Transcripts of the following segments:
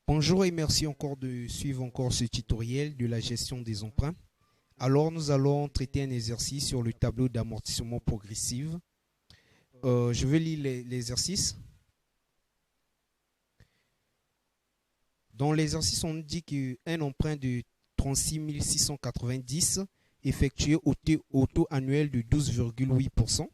Bonjour et merci encore de suivre encore ce tutoriel de la gestion des emprunts. Alors nous allons traiter un exercice sur le tableau d'amortissement progressif. Je vais lire l'exercice. Dans l'exercice, on nous dit qu'un emprunt de 36 690 effectué au taux annuel de 12,8%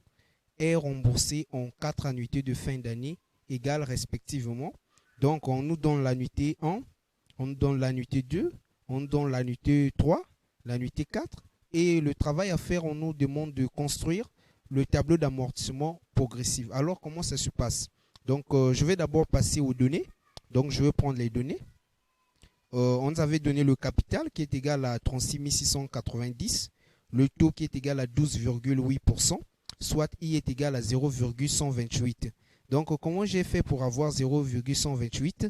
est remboursé en 4 annuités de fin d'année égales respectivement. Donc, on nous donne l'annuité 1, on nous donne l'annuité 2, on nous donne l'annuité 3, l'annuité 4. Et le travail à faire, on nous demande de construire le tableau d'amortissement progressif. Alors, comment ça se passe? Donc, je vais d'abord passer aux données. Donc, je vais prendre les données. On nous avait donné le capital qui est égal à 36 690, le taux qui est égal à 12,8%, soit I est égal à 0,128. Donc, comment j'ai fait pour avoir 0,128?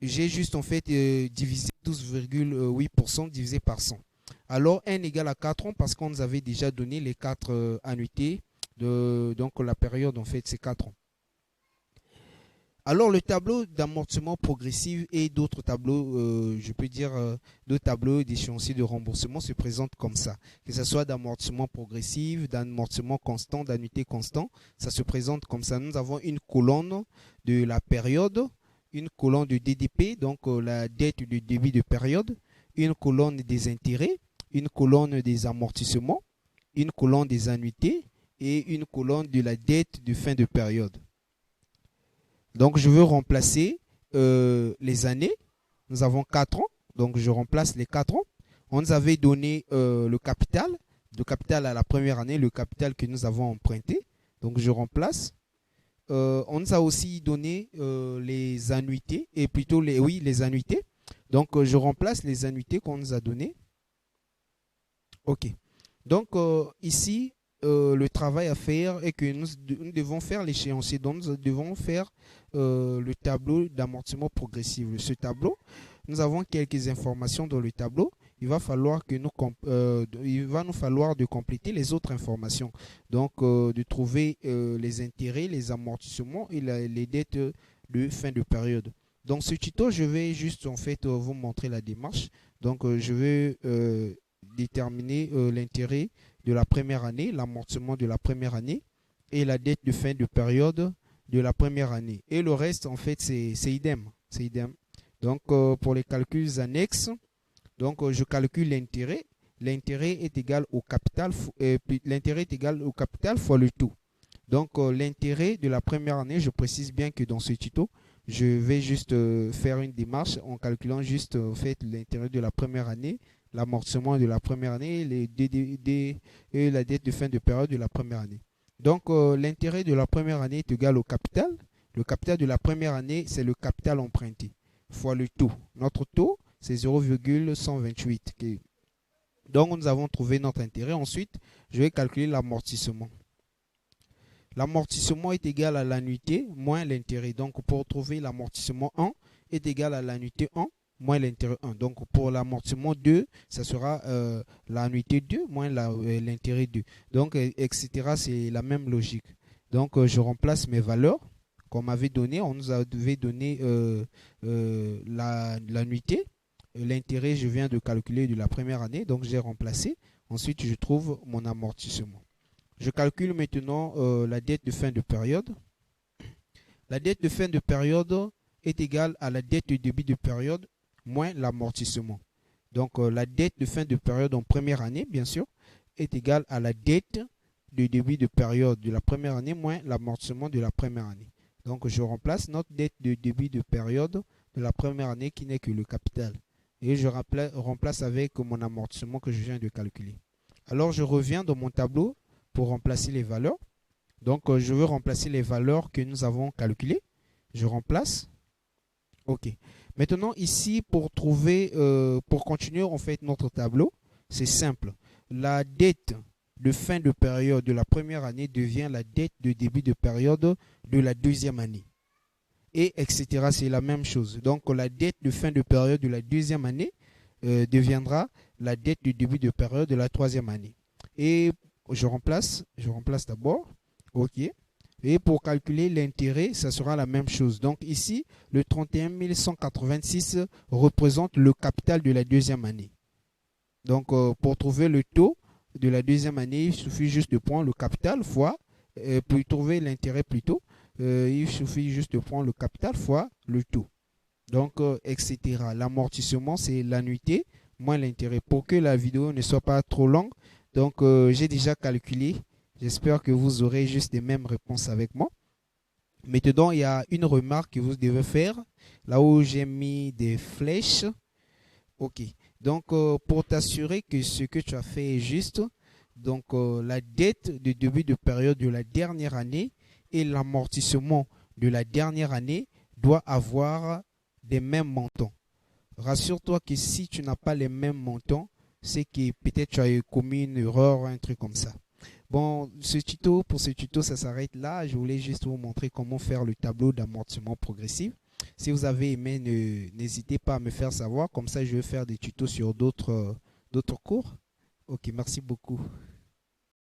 J'ai juste en fait divisé 12,8% divisé par 100. Alors, n égale à 4 ans parce qu'on nous avait déjà donné les 4 annuités. Donc, la période, en fait, c'est 4 ans. Alors, le tableau d'amortissement progressif et d'autres tableaux, je peux dire d'autres tableaux d'échéancier de remboursement se présentent comme ça. Que ce soit d'amortissement progressif, d'amortissement constant, d'annuité constant, ça se présente comme ça. Nous avons une colonne de la période, une colonne de DDP, donc la dette de débit de période, une colonne des intérêts, une colonne des amortissements, une colonne des annuités et une colonne de la dette de fin de période. Donc, je veux remplacer les années. Nous avons 4 ans. Donc, je remplace les 4 ans. On nous avait donné le capital à la première année, le capital que nous avons emprunté. Donc, je remplace. On nous a aussi donné les annuités, et plutôt les annuités. Donc, je remplace les annuités qu'on nous a données. OK. Donc, ici, le travail à faire est que nous devons faire l'échéancier. Donc, nous devons faire le tableau d'amortissement progressif. Ce tableau, nous avons quelques informations dans le tableau. Il va falloir nous falloir de compléter les autres informations. Donc, de trouver les intérêts, les amortissements et les dettes de fin de période. Dans ce tuto, je vais juste en fait vous montrer la démarche. Donc, je vais déterminer l'intérêt de la première année, l'amortissement de la première année et la dette de fin de période de la première année. Et le reste, en fait, c'est idem. Donc, pour les calculs annexes, donc, je calcule l'intérêt. L'intérêt est égal au capital, fois le taux. Donc, l'intérêt de la première année, je précise bien que dans ce tuto, je vais juste faire une démarche en calculant juste en fait l'intérêt de la première année, l'amortissement de la première année et la dette de fin de période de la première année. Donc, l'intérêt de la première année est égal au capital. Le capital de la première année, c'est le capital emprunté fois le taux. Notre taux, c'est 0,128. Donc, nous avons trouvé notre intérêt. Ensuite, je vais calculer l'amortissement. L'amortissement est égal à l'annuité moins l'intérêt. Donc, pour trouver l'amortissement 1 est égal à l'annuité 1 moins l'intérêt 1. Donc, pour l'amortissement 2, ça sera l'annuité 2 moins l'intérêt 2. Donc, etc. C'est la même logique. Donc, je remplace mes valeurs qu'on m'avait données. On nous avait donné l'annuité. L'intérêt, je viens de calculer de la première année. Donc, j'ai remplacé. Ensuite, je trouve mon amortissement. Je calcule maintenant la dette de fin de période. La dette de fin de période est égale à la dette de début de période moins l'amortissement. Donc, la dette de fin de période en première année, bien sûr, est égale à la dette de début de période de la première année moins l'amortissement de la première année. Donc, je remplace notre dette de début de période de la première année qui n'est que le capital. Et je remplace avec mon amortissement que je viens de calculer. Alors, je reviens dans mon tableau pour remplacer les valeurs. Donc, je veux remplacer les valeurs que nous avons calculées. Je remplace. OK. Maintenant, ici, pour continuer en fait notre tableau, c'est simple. La dette de fin de période de la première année devient la dette de début de période de la deuxième année. Et etc. C'est la même chose. Donc, la dette de fin de période de la deuxième année deviendra la dette de début de période de la troisième année. Et je remplace d'abord. OK. Et pour calculer l'intérêt, ça sera la même chose. Donc ici, le 31 186 représente le capital de la deuxième année. Donc pour trouver le taux de la deuxième année, il suffit juste de prendre le capital fois, pour trouver l'intérêt plutôt, il suffit juste de prendre le capital fois le taux. Donc, etc. L'amortissement, c'est l'annuité moins l'intérêt. Pour que la vidéo ne soit pas trop longue, donc j'ai déjà calculé. J'espère que vous aurez juste les mêmes réponses avec moi. Maintenant, il y a une remarque que vous devez faire. Là où j'ai mis des flèches. OK. Donc, pour t'assurer que ce que tu as fait est juste, donc la dette de début de période de la dernière année et l'amortissement de la dernière année doit avoir des mêmes montants. Rassure-toi que si tu n'as pas les mêmes montants, c'est que peut-être tu as commis une erreur ou un truc comme ça. Bon, pour ce tuto, ça s'arrête là. Je voulais juste vous montrer comment faire le tableau d'amortissement progressif. Si vous avez aimé, n'hésitez pas à me faire savoir. Comme ça, je vais faire des tutos sur d'autres cours. Ok, merci beaucoup.